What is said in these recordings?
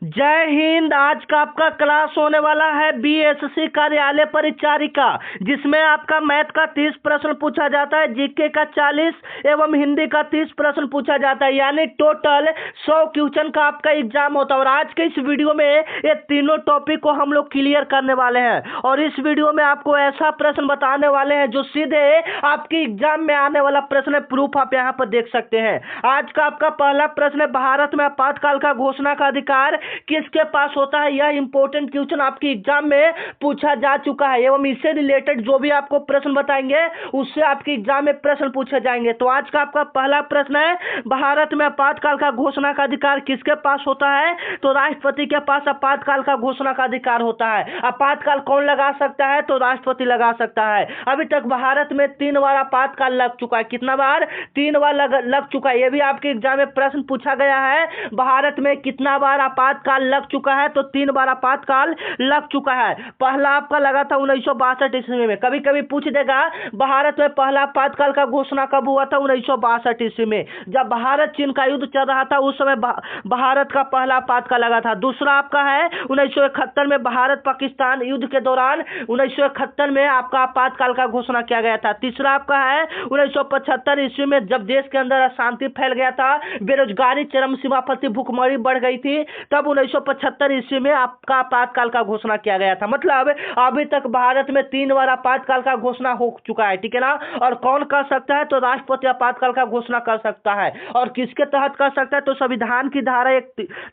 जय हिंद। आज का आपका क्लास होने वाला है बीएससी कार्यालय परिचारिका, जिसमें आपका मैथ का 30 प्रश्न पूछा जाता है, जीके का 40 एवं हिंदी का 30 प्रश्न पूछा जाता है, यानी टोटल 100 क्वेश्चन का आपका एग्जाम होता है। और आज के इस वीडियो में ये तीनों टॉपिक को हम लोग क्लियर करने वाले हैं और इस वीडियो में आपको ऐसा प्रश्न बताने वाले हैं जो सीधे आपके एग्जाम में आने वाला प्रश्न है। प्रूफ आप यहाँ पर देख सकते हैं। आज का आपका पहला प्रश्न है, भारत में आपातकाल का घोषणा का अधिकार किसके पास होता है। यह इंपॉर्टेंट क्वेश्चन आपके एग्जाम में पूछा जा चुका है एवं इससे रिलेटेड जो भी आपको प्रश्न बताएंगे उससे आपके एग्जाम में प्रश्न पूछे जाएंगे। तो आज का आपका पहला प्रश्न है, भारत में आपातकाल का घोषणा का अधिकार किसके पास होता है। तो राष्ट्रपति के पास आपातकाल का घोषणा का अधिकार होता है। आपातकाल कौन लगा सकता है, तो राष्ट्रपति लगा सकता है। अभी तक भारत में 3 बार आपातकाल लग चुका है। कितना बार? 3 बार लग चुका है। यह भी आपके एग्जाम में प्रश्न पूछा गया है, भारत में कितना बार आपातकाल लग चुका है। तो 3 बार आपातकाल लग चुका है। पहला आपका लगा था 1962 ईस्वी में। कभी कभी पूछ देगा भारत में पहला आपातकाल का घोषणा कब हुआ था। 1962 ईस्वी में, जब भारत चीन का युद्ध चल रहा था उस समय भारत का पहला आपातकाल लगा था। दूसरा आपका है 1971 में, भारत पाकिस्तान युद्ध के दौरान 1971 में आपका आपातकाल का घोषणा किया गया था। तीसरा आपका है 1975 ईस्वी में, जब देश के अंदर अशांति फैल गया था, बेरोजगारी चरम सीमा पर थी, भुखमरी बढ़ गई थी, तब 1975 ईस्वी में आपका आपातकाल का घोषणा किया गया था। मतलब अभी तक भारत में 3 बार आपातकाल का घोषणा हो चुका है, ठीक है ना। और कौन कर सकता है, तो राष्ट्रपति आपातकाल का घोषणा कर सकता है। और किसके तहत कर सकता है, तो संविधान की धारा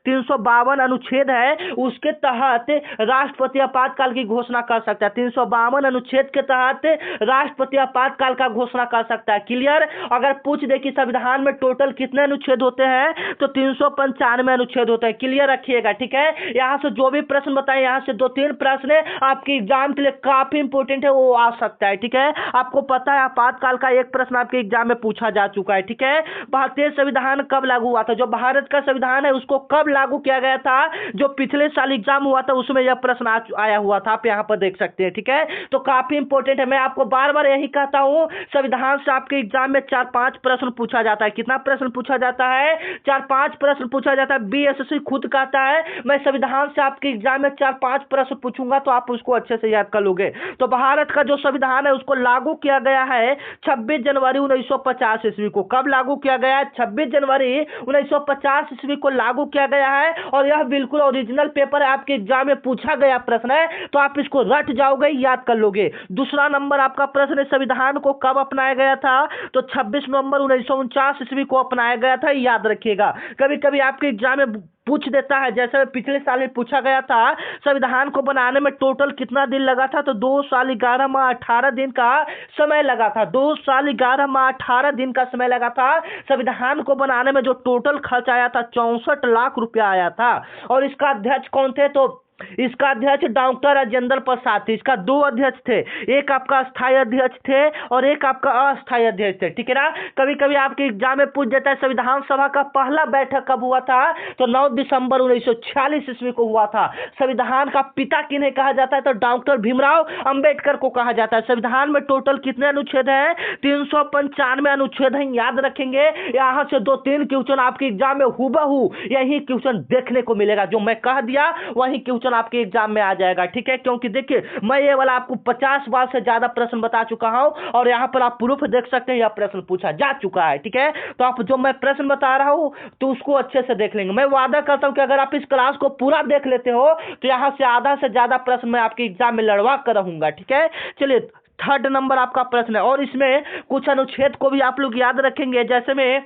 352 अनुच्छेद है, उसके तहत राष्ट्रपति आपातकाल की घोषणा कर सकता है। 352 अनुच्छेद के तहत राष्ट्रपति आपातकाल का घोषणा कर सकता है। क्लियर? अगर पूछ दे कि संविधान में टोटल कितने अनुच्छेद होते हैं, तो 395 अनुच्छेद होते हैं। क्लियर रखिएगा, ठीक है। यहाँ से जो भी प्रश्न बताए, यहाँ से 2-3 प्रश्न आपके एग्जाम के लिए काफी इंपोर्टेंट है, वो आ सकता है, ठीक है। आपको पता है आपातकाल का एक प्रश्न आपके एग्जाम में पूछा जा चुका है, ठीक है। भारतीय संविधान कब लागू हुआ था, जो भारत का संविधान है उसको कब लागू किया गया था। जो पिछले साल एग्जाम हुआ था उसमें यह प्रश्न आया हुआ था, आप यहाँ पर देख सकते हैं, ठीक है। तो काफी इंपोर्टेंट है। मैं आपको बार बार यही कहता हूं, संविधान से आपके एग्जाम में 4-5 प्रश्न पूछा जाता है। कितना प्रश्न पूछा जाता है? 4-5 प्रश्न पूछा जाता है। बीएससी खुद कहता है मैं संविधान से आपके एग्जाम में 4-5 प्रश्न पूछूंगा, तो आप उसको अच्छे से याद कर लोगे। तो भारत का जो संविधान है उसको लागू किया गया है 26 जनवरी 1950 ईस्वी को। कब लागू किया गया है? 26 जनवरी 1950 ईस्वी को लागू किया गया है। और यह बिल्कुल ओरिजिनल पेपर है, आपके एग्जाम में पूछा गया प्रश्न है, तो आप इसको रट जाओगे, याद कर लोगे। दूसरा नंबर आपका प्रश्न है, संविधान को कब अपनाया गया था। तो 26 नवंबर 1949 ईस्वी को अपनाया गया था, याद रखिएगा। कभी कभी आपके एग्जाम में पूछ देता है, जैसे पिछले साल में पूछा गया था संविधान को बनाने में टोटल कितना दिन लगा था। तो 2 साल 11 माह 18 दिन का समय लगा था। 2 साल 11 माह 18 दिन का समय लगा था। संविधान को बनाने में जो टोटल खर्च आया था 64 लाख रुपया आया था। और इसका अध्यक्ष कौन थे, तो इसका अध्यक्ष डॉक्टर राजेंद्र प्रसाद थे। इसका 2 अध्यक्ष थे, एक आपका स्थायी अध्यक्ष थे और एक आपका अस्थायी अध्यक्ष थे, ठीक है ना। कभी कभी आपके एग्जाम में पूछ देता है संविधान सभा का पहला बैठक कब हुआ था। तो 9 दिसंबर 1946 ईस्वी को हुआ था। संविधान का पिता किन्हें कहा जाता है, तो डॉक्टर भीमराव अंबेडकर को कहा जाता है। संविधान में टोटल कितने अनुच्छेद हैं? 395 अनुच्छेद हैं, याद रखेंगे। यहां से 2-3 क्वेश्चन आपके एग्जाम में हुबहू यही क्वेश्चन देखने को मिलेगा। जो मैं कह दिया वही क्वेश्चन आपके एग्जाम में आ जाएगा, ठीक है। क्योंकि देखिए मैं ये वाला आपको 50 बार से ज्यादा प्रश्न बता चुका हूं और यहां पर आप प्रूफ देख सकते हैं, यह प्रश्न पूछा जा चुका है, ठीक है। तो आप जो मैं प्रश्न बता रहा हूं तो उसको अच्छे से देख लेंगे। मैं वादा करता हूं कि अगर आप इस क्लास को पूरा देख लेते हो तो यहां से आधा से ज्यादा प्रश्न मैं आपके एग्जाम में लड़वा कर रहूंगा, ठीक है। चलिए, 3rd नंबर आपका प्रश्न है और इसमें कुछ अनुच्छेद को भी आप लोग याद रखेंगे। जैसे में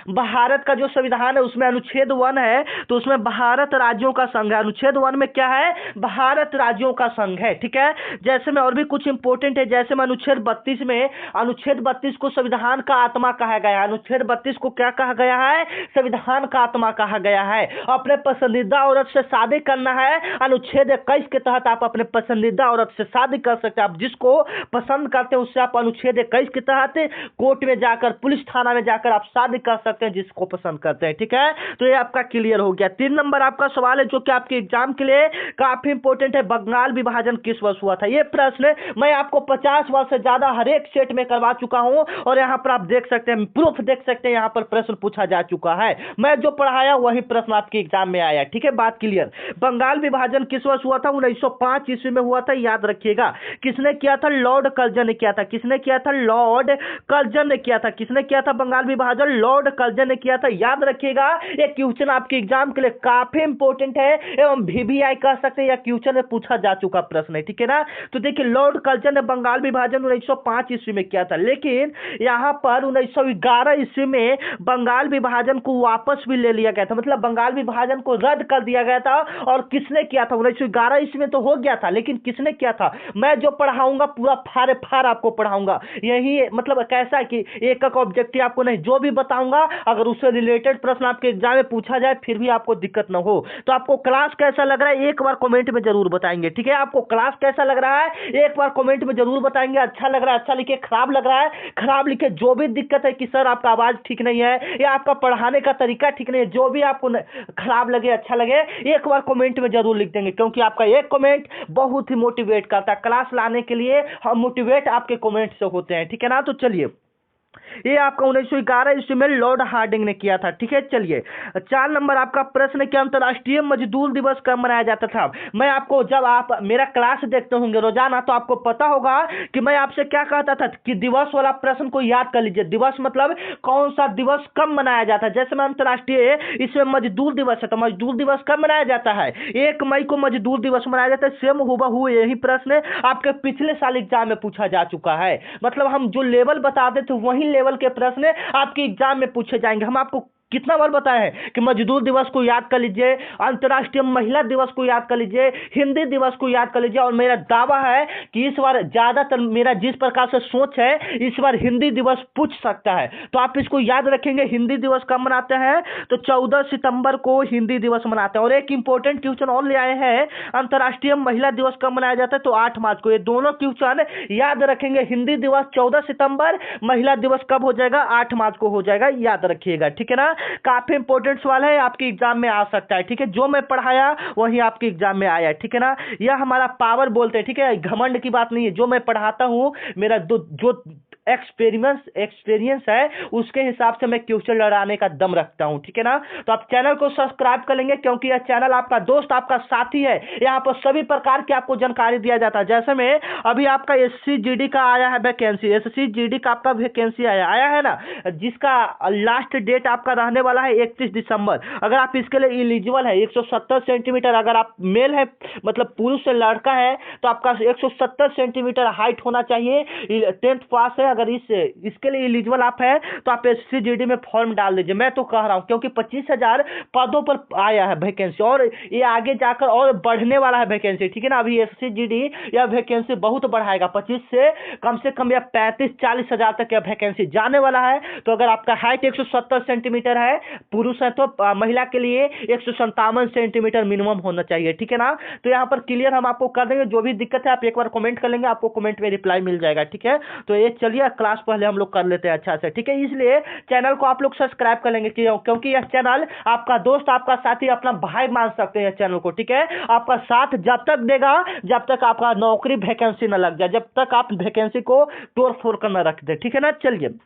भारत का जो संविधान है उसमें अनुच्छेद 1 है, तो उसमें भारत राज्यों का संघ है। अनुच्छेद 1 में क्या है? भारत राज्यों का संघ है, ठीक है। जैसे में और भी कुछ इंपोर्टेंट है, जैसे में अनुच्छेद 32 में, अनुच्छेद 32 को संविधान का आत्मा कहा गया है। अनुच्छेद 32 को क्या कहा गया है? संविधान का आत्मा कहा गया है। अपने पसंदीदा औरत से शादी करना है, अनुच्छेद 21 के तहत आप अपने पसंदीदा औरत से शादी कर सकते हैं। आप जिसको पसंद करते हैं उससे आप अनुच्छेद 21 के तहत कोर्ट में जाकर, पुलिस थाना में जाकर आप शादी कह सकते हैं जिसको पसंद करते हैं। ठीक है, तो ये आपका क्लियर हो गया। 3 नंबर आपका सवाल है जो कि आपके एग्जाम के लिए काफी इंपॉर्टेंट है, बंगाल विभाजन किस वर्ष हुआ था। ये प्रश्न मैं आपको 50 वर्ष से ज्यादा हर एक सेट में करवा चुका हूं और यहाँ पर आप देख सकते हैं, प्रूफ देख सकते हैं, यहाँ पर प्रश्न पूछा जा चुका है। मैं जो पढ़ाया वही प्रश्न आपके एग्जाम में आया। ठीक है, बात क्लियर। बंगाल विभाजन किस वर्ष हुआ था? 1905 ईस्वी में हुआ था, याद रखिएगा। किसने किया था? लॉर्ड कर्जन ने किया था। किसने किया था? लॉर्ड कर्जन ने किया था। किसने किया था बंगाल विभाजन? लॉर्ड कर्जन ने किया था, याद रखिएगा। ये क्वेश्चन आपके एग्जाम के लिए काफी इंपॉर्टेंट है एवं VVI कह सकते हैं, या क्वेश्चन में पूछा जा चुका प्रश्न है। ठीक है ना, तो देखिए लॉर्ड कर्जन ने बंगाल विभाजन 1905 ईस्वी में किया था, लेकिन यहां पर 1911 ईस्वी में बंगाल विभाजन को वापस भी ले लिया गया था, मतलब बंगाल विभाजन को रद्द कर दिया गया था। और किसने किया था? 1911 ईस्वी में तो हो गया था, लेकिन किसने किया था? मैं जो पढ़ाऊंगा पूरा फाड़ फाड़ आपको पढ़ाऊंगा। यही मतलब कैसा है कि एक एक ऑब्जेक्टिव आपको नहीं, जो भी बताऊंगा अगर उससे रिलेटेड प्रश्न आपके एग्जाम में पूछा जाए फिर भी आपको दिक्कत ना हो। तो आपको क्लास कैसा लग रहा है एक बार कमेंट में जरूर बताएंगे। ठीक है, आपको क्लास कैसा लग रहा है एक बार कमेंट में जरूर बताएंगे। अच्छा लग रहा है अच्छा लिखे, खराब लग रहा है खराब लिखे। जो भी दिक्कत है कि सर आपका आवाज ठीक नहीं है या आपका पढ़ाने का तरीका ठीक नहीं है, जो भी आपको खराब लगे अच्छा लगे, एक बार कमेंट में जरूर लिख देंगे, क्योंकि आपका एक कमेंट बहुत ही मोटिवेट करता है। क्लास लाने के लिए हम मोटिवेट आपके कमेंट से होते हैं। ठीक है ना, तो चलिए ये आपका 1911 ईस्वी में लॉर्ड हार्डिंग ने किया था। ठीक है, चलिए 4 नंबर आपका प्रश्न कि अंतर्राष्ट्रीय मजदूर दिवस कब मनाया जाता था। मैं आपको, जब आप मेरा क्लास देखते होंगे रोजाना, तो आपको पता होगा कि मैं आपसे क्या कहता था कि दिवस वाला प्रश्न को याद कर लीजिए। दिवस मतलब कौन सा दिवस कब मनाया जाता है। जैसे मैं अंतर्राष्ट्रीय इसमें मजदूर दिवस है, तो मजदूर दिवस कब मनाया जाता है? 1 मई को मजदूर दिवस मनाया जाता है। सेम हुबहू यही प्रश्न आपके पिछले साल एग्जाम में पूछा जा चुका है। मतलब हम जो लेवल बताते थे वही लेवल के प्रश्न आपके एग्जाम में पूछे जाएंगे। हम आपको कितना बार बताया है कि मजदूर दिवस को याद कर लीजिए, अंतर्राष्ट्रीय महिला दिवस को याद कर लीजिए, हिंदी दिवस को याद कर लीजिए। और मेरा दावा है कि इस बार ज्यादातर मेरा जिस प्रकार से सोच है, इस बार हिंदी दिवस पूछ सकता है, तो आप इसको याद रखेंगे। हिंदी दिवस कब मनाते हैं? तो 14 सितंबर को हिंदी दिवस मनाते हैं। और एक इंपॉर्टेंट क्वेश्चन और ले आए हैं, अंतर्राष्ट्रीय महिला दिवस कब मनाया जाता है? तो 8 मार्च को। ये दोनों क्वेश्चन याद रखेंगे। हिंदी दिवस 14 सितंबर, महिला दिवस कब हो जाएगा? 8 मार्च को हो जाएगा, याद रखिएगा। ठीक है ना, काफी इंपॉर्टेंट सवाल है, आपके एग्जाम में आ सकता है। ठीक है, जो मैं पढ़ाया वही आपके एग्जाम में आया। ठीक है ना, यह हमारा पावर बोलते हैं। ठीक है, घमंड की बात नहीं है, जो मैं पढ़ाता हूं मेरा जो एक्सपीरियंस है उसके हिसाब से मैं क्वेश्चन लड़ाने का दम रखता हूं। ठीक है ना, तो आप चैनल को सब्सक्राइब कर लेंगे, क्योंकि यह चैनल आपका दोस्त आपका साथी है। यहाँ पर सभी प्रकार की आपको जानकारी दिया जाता है। जैसे में अभी आपका SCGD का आया है वैकेंसी, SCGD का आपका वैकेंसी आया है ना, जिसका लास्ट डेट आपका रहने वाला है 31 दिसंबर। अगर आप इसके लिए एलिजिबल है, 170 सेंटीमीटर, अगर आप मेल है मतलब पुरुष से लड़का है तो आपका 170 सेंटीमीटर हाइट होना चाहिए, 10th पास है। अगर इसके लिए एलिजिबल आप है तो आप SCGD में फॉर्म डाल दीजिए। मैं तो कह रहा हूं, क्योंकि 25,000 पदों पर आया है वैकेंसी और ये आगे जाकर और बढ़ने वाला है वैकेंसी। ठीक है ना, अभी SCGD यह वैकेंसी बहुत बढ़ाएगा, 25 से कम या 35-40 हजार तक यह वैकेंसी जाने वाला है। तो अगर आपका हाइट 170 सेंटीमीटर है, पुरुष है, तो महिला के लिए 157 सेंटीमीटर मिनिमम होना चाहिए। ठीक है ना, तो यहाँ पर क्लियर हम आपको कर देंगे। जो भी दिक्कत है आप एक बार कमेंट कर लेंगे, आपको कमेंट में रिप्लाई मिल जाएगा। ठीक है, तो ये चलिए क्लास पहले हम लोग कर लेते हैं अच्छा से। ठीक है, इसलिए चैनल को आप लोग सब्सक्राइब कर लेंगे, क्योंकि यह चैनल आपका दोस्त आपका साथी अपना भाई मान सकते हैं चैनल को। ठीक है, आपका साथ जब तक देगा जब तक आपका नौकरी वैकेंसी न लग जाए, जब तक आप वैकेंसी को तोड़ फोड़ कर न रख दे। ठीक है ना, चलिए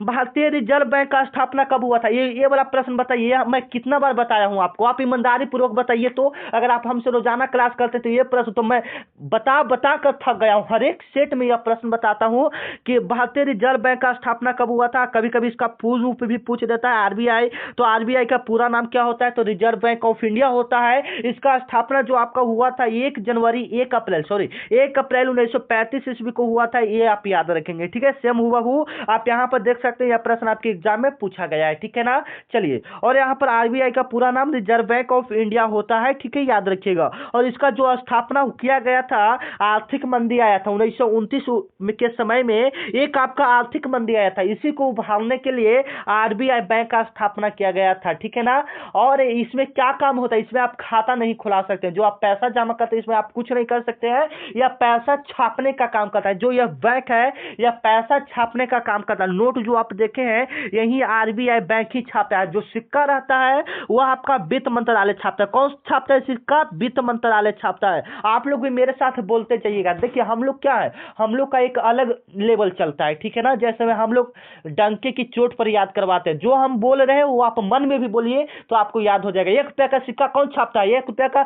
भारतीय रिजर्व बैंक का स्थापना कब हुआ था? ये वाला प्रश्न बताइए। मैं कितना बार बताया हूं आपको, आप ईमानदारी पूर्वक बताइए। तो अगर आप हमसे रोजाना क्लास करते तो ये प्रश्न तो मैं बता कर थक गया हूं। हर एक सेट में यह प्रश्न बताता हूं कि भारतीय रिजर्व बैंक का स्थापना कब हुआ था। कभी कभी इसका फुल रूप भी पूछ देता है RBI, तो RBI का पूरा नाम क्या होता है? तो रिजर्व बैंक ऑफ इंडिया होता है। इसका स्थापना जो आपका हुआ था 1 अप्रैल 1935 ईस्वी को हुआ था, ये आप याद रखेंगे। ठीक है, सेम हुबहू आप यहाँ पर देख सकते हैं, यह प्रश्न आपके एग्जाम में पूछा गया है। ठीक है ना, चलिए, और यहाँ पर RBI का पूरा नाम रिजर्व बैंक ऑफ इंडिया होता है। ठीक है, याद रखिएगा। और इसका जो स्थापना किया गया था, आर्थिक मंदी आया था 1929 के समय में, एक आपका आर्थिक मंदी आया था, इसी को उभारने के लिए RBI बैंक का स्थापना किया गया था। ठीक है ना, और इसमें क्या काम होता है? इसमें आप खाता नहीं खुला सकते, जो आप पैसा जमा करते हैं इसमें आप कुछ नहीं कर सकते हैं। यह पैसा छापने का काम करता है। जो यह बैंक है यह पैसा छापने का काम करता है। नोट जो आप देखे हैं यही आरबीआई बैंक ही छापता है। जो सिक्का रहता है वह आपका वित्त मंत्रालय छापता है। कौन छापता है सिक्का? वित्त मंत्रालय छापता है। आप लोग भी मेरे साथ बोलते जाइएगा। देखिए हम लोग क्या है, हम लोग का एक अलग लेवल चलता है, ठीक है ना। जैसे में हम लोग डंके की चोट पर याद करवाते हैं, जो हम बोल रहे हैं वो आप मन में भी बोलिए तो आपको याद हो जाएगा। 1 रुपया का सिक्का कौन छापता है? 1 रुपया का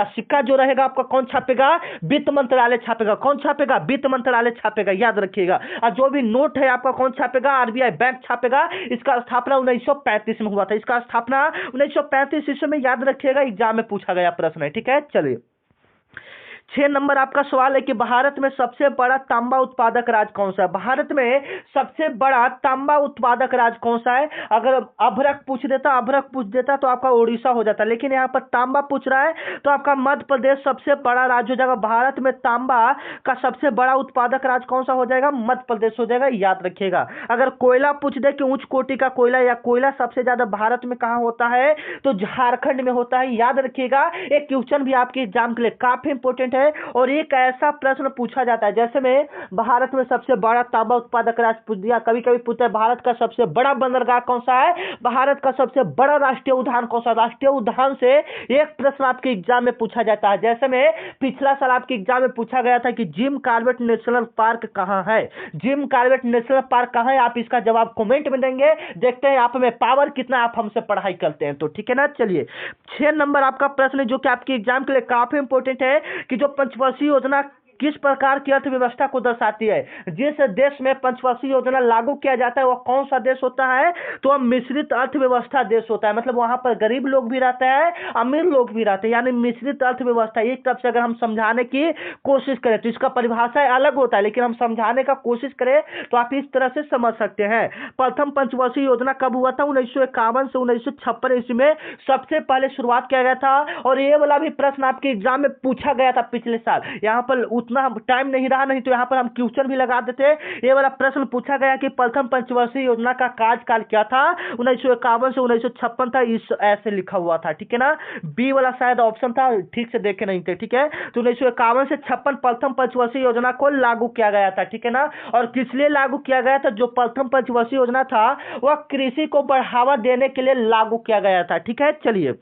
सिक्का जो रहेगा आपका कौन छापेगा? वित्त मंत्रालय छापेगा। कौन छापेगा? वित्त मंत्रालय छापेगा, याद रखिएगा। और जो भी नोट है आपका कौन छापेगा? RBI bank छापेगा। इसका स्थापना 1935 में हुआ था। इसका स्थापना 1935 ईस्वी में, याद रखिएगा, एग्जाम में पूछा गया प्रश्न है, ठीक है। चलिए 6 नंबर आपका सवाल है कि भारत में सबसे बड़ा तांबा उत्पादक राज्य कौन सा है? भारत में सबसे बड़ा तांबा उत्पादक राज्य कौन सा है? अगर अभ्रक पूछ देता तो आपका उड़ीसा हो जाता, लेकिन यहाँ पर तांबा पूछ रहा है तो आपका मध्य प्रदेश सबसे बड़ा राज्य हो जाएगा। भारत में तांबा का सबसे बड़ा उत्पादक राज्य कौन सा हो जाएगा? मध्य प्रदेश हो जाएगा, याद रखिएगा। अगर कोयला पूछ दे कि उच्च कोटि का कोयला या कोयला सबसे ज्यादा भारत में कहां होता है, तो झारखंड में होता है, याद रखिएगा। एक क्वेश्चन भी आपके एग्जाम के लिए काफी इंपोर्टेंट है और एक ऐसा प्रश्न पूछा जाता है जैसे में भारत में सबसे बड़ा तांबा उत्पादक राज्य पूछ दिया, कभी कभी पूछता है भारत का सबसे बड़ा बंदरगाह कौन सा है, भारत का सबसे बड़ा राष्ट्रीय उद्यान कौन सा। राष्ट्रीय उद्यान से एक प्रश्न आपके एग्जाम में पूछा जाता है। जैसे में पिछला साल आपके एग्जाम में पूछा गया था कि जिम कॉर्बेट नेशनल पार्क कहां है। जिम कॉर्बेट नेशनल पार्क कहां है, आप इसका जवाब कमेंट में देंगे। देखते हैं आप में पावर कितना आप हमसे पढ़ाई करते हैं, तो ठीक है ना। चलिए 6 नंबर आपका प्रश्न है जो कि आपके एग्जाम के लिए काफी इंपोर्टेंट है कि जो पंचवर्षीय योजना किस प्रकार की अर्थव्यवस्था को दर्शाती है। जिस देश में पंचवर्षीय योजना लागू किया जाता है वह कौन सा देश होता है, तो वह मिश्रित अर्थव्यवस्था देश होता है। मतलब वहां पर गरीब लोग भी रहते हैं, अमीर लोग भी रहते हैं, यानी मिश्रित अर्थव्यवस्था। एक तरफ से अगर हम समझाने की कोशिश करें तो इसका परिभाषा अलग होता है, लेकिन हम समझाने का कोशिश करें तो आप इस तरह से समझ सकते हैं। प्रथम पंचवर्षीय योजना कब हुआ था? 1951 से 1956 ईस्वी में सबसे पहले शुरुआत किया गया था। और ये वाला भी प्रश्न आपके एग्जाम में पूछा गया था पिछले साल। यहाँ पर उतना टाइम नहीं रहा, नहीं तो यहाँ पर हम क्वेश्चन भी लगा देते। ये वाला प्रश्न पूछा गया कि प्रथम पंचवर्षीय योजना का कार्यकाल क्या था, 1951 से 1956 था, इस ऐसे लिखा हुआ था, ठीक है ना। बी वाला शायद ऑप्शन था, ठीक से देखे नहीं थे, ठीक है। तो 1951 से 56 प्रथम पंचवर्षीय योजना को लागू किया गया था, ठीक है ना। और किस लिए लागू किया गया था? जो प्रथम पंचवर्षीय योजना था वह कृषि को बढ़ावा देने के लिए लागू किया गया था, ठीक है। चलिए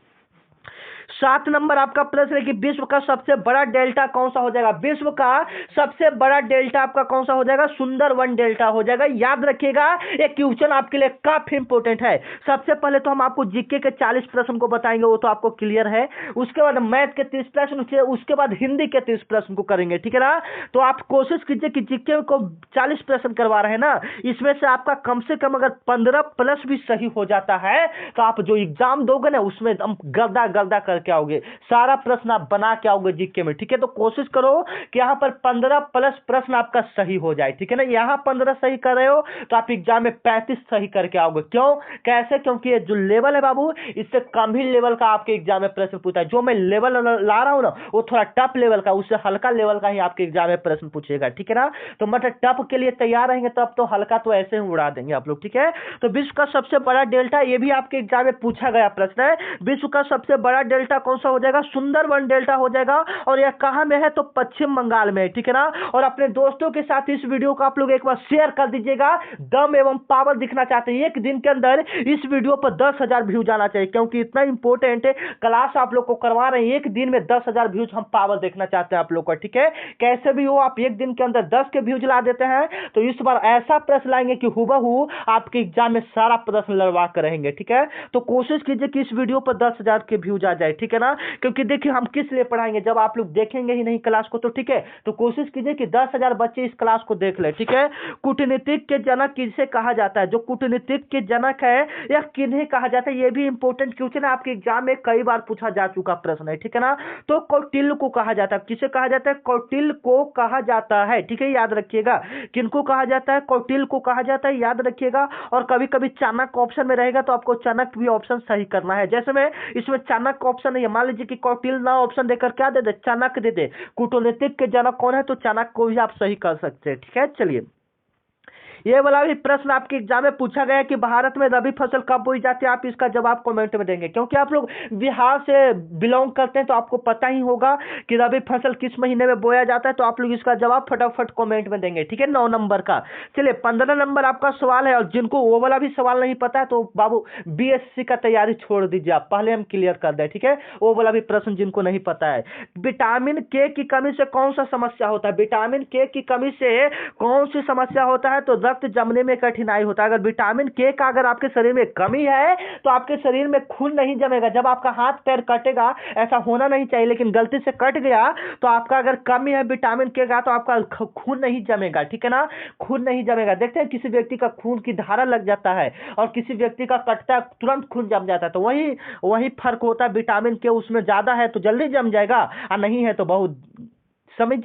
7 नंबर आपका प्रश्न है कि विश्व का सबसे बड़ा डेल्टा कौन सा हो जाएगा। विश्व का सबसे बड़ा डेल्टा आपका कौन सा हो जाएगा? सुंदरवन डेल्टा हो जाएगा, याद रखिएगा। एक क्वेश्चन आपके लिए काफी इंपोर्टेंट है। सबसे पहले तो हम आपको जीके के 40 प्रश्न को बताएंगे, वो तो आपको क्लियर है। उसके बाद मैथ के 30 प्रश्न, उसके बाद हिंदी के 30 प्रश्न को करेंगे, ठीक है ना। तो आप कोशिश कीजिए कि जीके को 40 प्रश्न करवा रहे हैं ना, इसमें से आपका कम से कम अगर 15 प्लस भी सही हो जाता है तो आप जो एग्जाम दोगे ना उसमें हम गर्दा गर्दा करके आओगे, सारा प्रश्न आप बना के आओगे जीके में, ठीक है। तो कोशिश करो कि यहां पर 15 प्लस प्रश्न आपका सही हो जाए, ठीक है ना। यहां 15 सही कर रहे हो तो आप एग्जाम में 35 सही करके आओगे। क्यों, कैसे? क्योंकि ये जो लेवल है बाबू, इससे कम ही लेवल का आपके एग्जाम में प्रश्न पूछा है। जो मैं लेवल ला रहा हूं ना वो थोड़ा टफ लेवल का, उससे हल्का लेवल का ही आपके एग्जाम में प्रश्न पूछेगा, ठीक है ना। तो मतलब टफ के लिए तैयार रहेंगे तब तो हल्का तो ऐसे ही उड़ा देंगे आप लोग, ठीक है। तो विश्व का सबसे बड़ा डेल्टा, ये भी आपके एग्जाम में पूछा गया प्रश्न है। विश्व का सबसे बड़ा डेल्टा कौन सा हो जाएगा? सुंदरवन डेल्टा हो जाएगा। और यह कहां में है? तो पश्चिम बंगाल में है, ठीक है ना। और अपने दोस्तों के साथ इस वीडियो को आप लोग एक बार शेयर कर दीजिएगा। दम एवं पावर दिखना चाहते हैं, एक दिन के अंदर इस वीडियो पर 10,000 व्यूज जाना चाहिए, क्योंकि इतना इंपॉर्टेंट क्लास आप लोग को करवा रहे हैं। एक दिन में 10,000 व्यूज हम पावर देखना चाहते हैं आप लोग का, ठीक है। कैसे भी हो आप एक दिन के अंदर 10 के व्यूज ला देते हैं तो इस बार ऐसा प्रश्न लाएंगे कि हुबहू आपके एग्जाम में सारा प्रश्न लड़वा कर रहेंगे, ठीक है। तो कोशिश कीजिए कि इस वीडियो पर 10,000 के व्यूज आ जाए, ठीक है ना। क्योंकि देखिए हम किस लिए पढ़ाएंगे, जब आप लोग देखेंगे ही नहीं क्लास को, तो ठीक है। तो कोशिश कीजिए कि 10,000 बच्चे इस क्लास को देख ले, ठीक है। कूटनीतिक के जनक किसे कहा जाता है? जो कूटनीतिक के जनक है यह किन्हें कहा जाता है, यह भी इंपॉर्टेंट क्वेश्चन है, आपके एग्जाम में कई बार पूछा जा चुका प्रश्न है, ठीक है ना। तो कौटिल्य को कहा जाता है। किसे कहा जाता है? कौटिल्य को कहा जाता है, ठीक है, याद रखिएगा। किनको कहा जाता है? कौटिल्य को कहा जाता है, याद रखिएगा। और कभी कभी चाणक्य ऑप्शन में रहेगा तो आपको चाणक्य भी ऑप्शन सही करना है। जैसे में इसमें चाणक्य ऑप्शन है, मान लीजिए कि कौटिल्य ना ऑप्शन देकर क्या दे दे? चाणक्य दे दे। कूटनीतिक के जनक कौन है? तो चाणक्य को भी आप सही कर सकते हैं, ठीक है। चलिए ये वाला भी प्रश्न आपके एग्जाम में पूछा गया है कि भारत में रबी फसल कब बोई जाती है। आप इसका जवाब कमेंट में देंगे, क्योंकि आप लोग बिहार से बिलोंग करते हैं तो आपको पता ही होगा कि रबी फसल किस महीने में बोया जाता है। तो आप लोग इसका जवाब फटाफट कमेंट में देंगे, ठीक है, 9 नंबर का। चलिए 15 नंबर आपका सवाल है, और जिनको वो वाला भी सवाल नहीं पता है तो बाबू बीएससी का तैयारी छोड़ दीजिए, आप पहले हम क्लियर कर दें, ठीक है, वो वाला भी प्रश्न जिनको नहीं पता है। विटामिन के की कमी से कौन सा समस्या होता है? विटामिन के की कमी से कौन सी समस्या होता है? तो रक्त जमने में कठिनाई होता है। अगर विटामिन के का अगर आपके शरीर में कमी है तो आपके शरीर में खून नहीं जमेगा। जब आपका हाथ पैर कटेगा, ऐसा होना नहीं चाहिए लेकिन गलती से कट गया, तो आपका अगर कमी है विटामिन के का तो आपका खून नहीं जमेगा, ठीक है ना, खून नहीं जमेगा। देखते हैं किसी व्यक्ति का खून की धारा लग जाता है और किसी व्यक्ति का कटता है तुरंत खून जम जाता है, तो वही वही फर्क होता है। विटामिन के उसमें ज्यादा है तो जल्दी जम जाएगा, और नहीं है तो बहुत समझ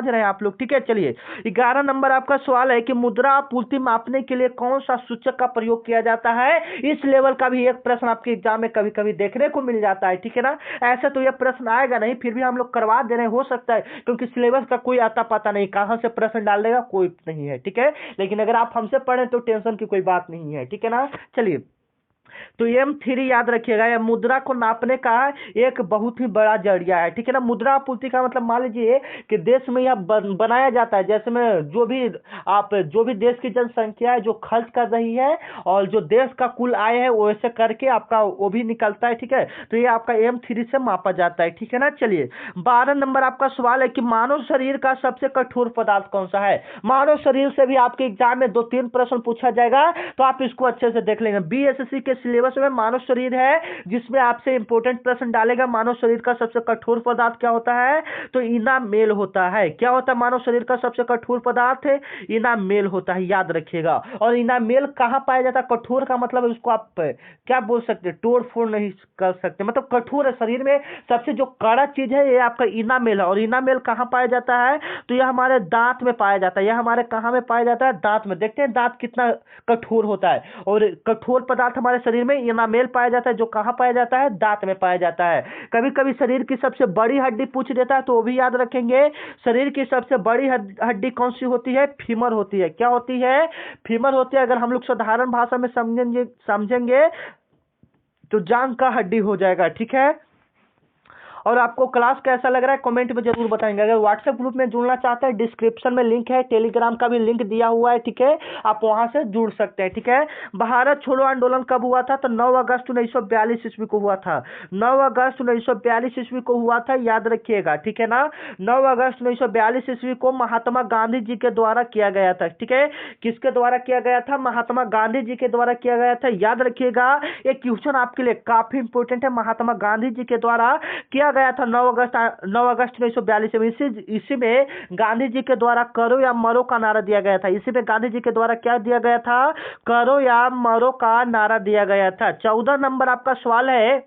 रहे हैं आप लोग, ठीक है। चलिए 11 नंबर आपका सवाल है कि मुद्रा आपूर्ति मापने के लिए कौन सा सूचक का प्रयोग किया जाता है? इस लेवल का भी एक प्रश्न आपके एग्जाम में कभी कभी देखने को मिल जाता है, ठीक है ना। ऐसे तो यह प्रश्न आएगा नहीं, फिर भी हम लोग करवा दे रहे हैं, हो सकता है क्योंकि सिलेबस का कोई आता पता नहीं कहां से प्रश्न डाल देगा कोई नहीं है, ठीक है। लेकिन अगर आप हमसे पढ़ें तो टेंशन की कोई बात नहीं है, ठीक है ना। चलिए तो M3 याद रखिएगा, यह मुद्रा को नापने का एक बहुत ही बड़ा जरिया है, ठीक है ना। मुद्रा आपूर्ति का मतलब मान लीजिए कि देश में यह बनाया जाता है, जैसे में जो भी देश की जनसंख्या है जो खर्च कर रही है और जो देश का कुल आय है वैसे करके आपका वो भी निकलता है, ठीक है। तो ये आपका M3 से मापा जाता है, ठीक है ना। चलिए 12 नंबर आपका सवाल है कि मानव शरीर का सबसे कठोर पदार्थ कौन सा है? मानव शरीर से भी आपके एग्जाम में 2-3 प्रश्न पूछा जाएगा, तो आप इसको अच्छे से देख लेंगे। बीएसएससी के सिलेबस में मानव शरीर है जिसमें आपसे इंपॉर्टेंट प्रश्न डालेगा। मानव शरीर का सबसे कठोर पदार्थ क्या होता है? तो इनामेल होता है। क्या होता है मानव शरीर का सबसे कठोर पदार्थ? इनामेल होता है, याद रखिएगा। और इनामेल कहां पाया जाता है? कठोर का मतलब है उसको आप क्या बोल सकते हैं, तोड़ फोड़ नहीं कर सकते, मतलब कठोर है। शरीर में सबसे जो कड़ा चीज है ये आपका इनामेल है। और इनामेल कहां पाया जाता है? तो यह हमारे दांत में पाया जाता है। यह हमारे कहां में पाया जाता है? दांत में। देखते हैं दांत कितना कठोर होता है। और कठोर पदार्थ हमारे शरीर में इनामेल पाया जाता है, जो कहां पाया जाता है? दांत में पाया जाता है। कभी कभी शरीर की सबसे बड़ी हड्डी पूछ देता है तो वो भी याद रखेंगे। शरीर की सबसे बड़ी हड्डी कौन सी होती है? फीमर होती है। क्या होती है? फीमर होती है। अगर हम लोग साधारण भाषा में समझेंगे तो जांघ का हड्डी हो जाएगा, ठीक है। और आपको क्लास कैसा लग रहा है कमेंट में जरूर बताएंगे। अगर व्हाट्सएप ग्रुप में जुड़ना चाहते हैं डिस्क्रिप्शन में लिंक है, टेलीग्राम का भी लिंक दिया हुआ है, ठीक है, आप वहां से जुड़ सकते हैं, ठीक है। भारत छोड़ो आंदोलन कब हुआ था? तो 9 अगस्त 1942 ईस्वी को हुआ था। 9 अगस्त 1942 ईस्वी को हुआ था, याद रखिएगा, ठीक है ना। 9 अगस्त 1942 ईस्वी को महात्मा गांधी जी के द्वारा किया गया था, ठीक है। किसके द्वारा किया गया था? महात्मा गांधी जी के द्वारा किया गया था, याद रखिएगा। एक क्वेश्चन आपके लिए काफी इंपोर्टेंट है। महात्मा गांधी जी के द्वारा किया गया था 9 अगस्त 1942 में। इसी में गांधी जी के द्वारा करो या मरो का नारा दिया गया था। इसी में गांधी जी के द्वारा क्या दिया गया था? करो या मरो का नारा दिया गया था। 14 नंबर आपका सवाल है,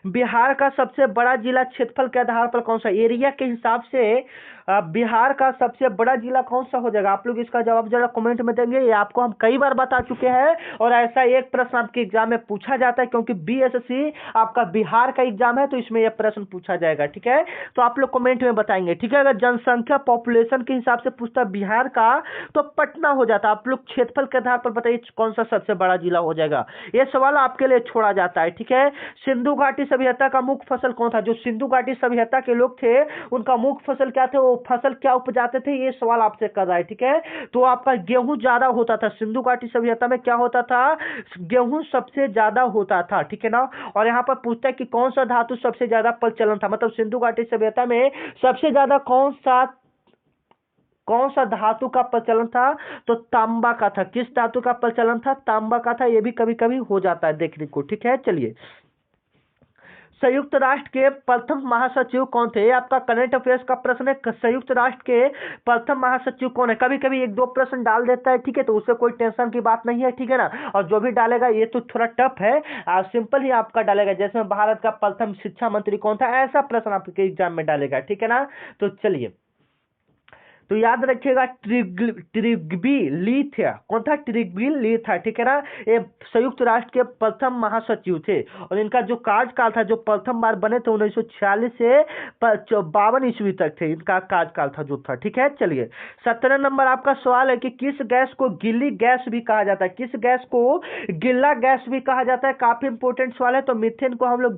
बिहार का सबसे बड़ा जिला क्षेत्रफल के आधार पर कौन सा? एरिया के हिसाब से बिहार का सबसे बड़ा जिला कौन सा हो जाएगा? आप लोग इसका जवाब जरा कमेंट में देंगे। ये आपको हम कई बार बता चुके हैं और ऐसा एक प्रश्न आपके एग्जाम में पूछा जाता है, क्योंकि बीएसएससी आपका बिहार का एग्जाम है तो इसमें यह प्रश्न पूछा जाएगा, ठीक है। तो आप लोग कमेंट में बताएंगे, ठीक है। अगर जनसंख्या पॉपुलेशन के हिसाब से पूछता बिहार का तो पटना हो जाता। आप लोग क्षेत्रफल के आधार पर बताइए कौन सा सबसे बड़ा जिला हो जाएगा। यह सवाल आपके लिए छोड़ा जाता है, ठीक है। सिंधु घाटी सभ्यता का मुख्य फसल कौन था? जो सिंधु घाटी सभ्यता के लोग थे उनका मुख्य फसल क्या थे? वो फसल क्या उपजाते थे? ये सवाल आपसे कर रहा है, ठीक है। तो आपका गेहूं ज्यादा होता था। सिंधु घाटी सभ्यता में क्या होता था? गेहूं सबसे ज्यादा होता था, ठीक है ना। और यहां पर पूछता है कि कौन सा धातु सबसे ज्यादा प्रचलन था, मतलब सिंधु घाटी सभ्यता में सबसे ज्यादा कौन सा धातु का प्रचलन था? तो तांबा का था। किस धातु का प्रचलन था? तांबा का था। यह भी कभी कभी हो जाता है देखने को, ठीक है। चलिए संयुक्त राष्ट्र के प्रथम महासचिव कौन थे? आपका करंट अफेयर्स का प्रश्न है। संयुक्त राष्ट्र के प्रथम महासचिव कौन है? कभी कभी 1-2 प्रश्न डाल देता है, ठीक है, तो उससे कोई टेंशन की बात नहीं है, ठीक है ना। और जो भी डालेगा ये तो थोड़ा टफ है, सिंपल ही आपका डालेगा। जैसे भारत का प्रथम शिक्षा मंत्री कौन था, ऐसा प्रश्न आपके एग्जाम में डालेगा, ठीक है ना। तो चलिए तो याद रखिएगा ट्रिग्विलीथ कौन था, ट्रिग्विलीथ था, ठीक है ना। ये संयुक्त राष्ट्र के प्रथम महासचिव थे और इनका जो कार्यकाल था, जो प्रथम बार बने थे 1946 से 52 ईस्वी तक थे, इनका कार्यकाल था जो था, ठीक है। चलिए 17 नंबर आपका सवाल है कि किस गैस को गीली गैस भी कहा जाता है, किस गैस को गीला गैस भी कहा जाता है, काफी इंपोर्टेंट सवाल है। तो मीथेन को हम लोग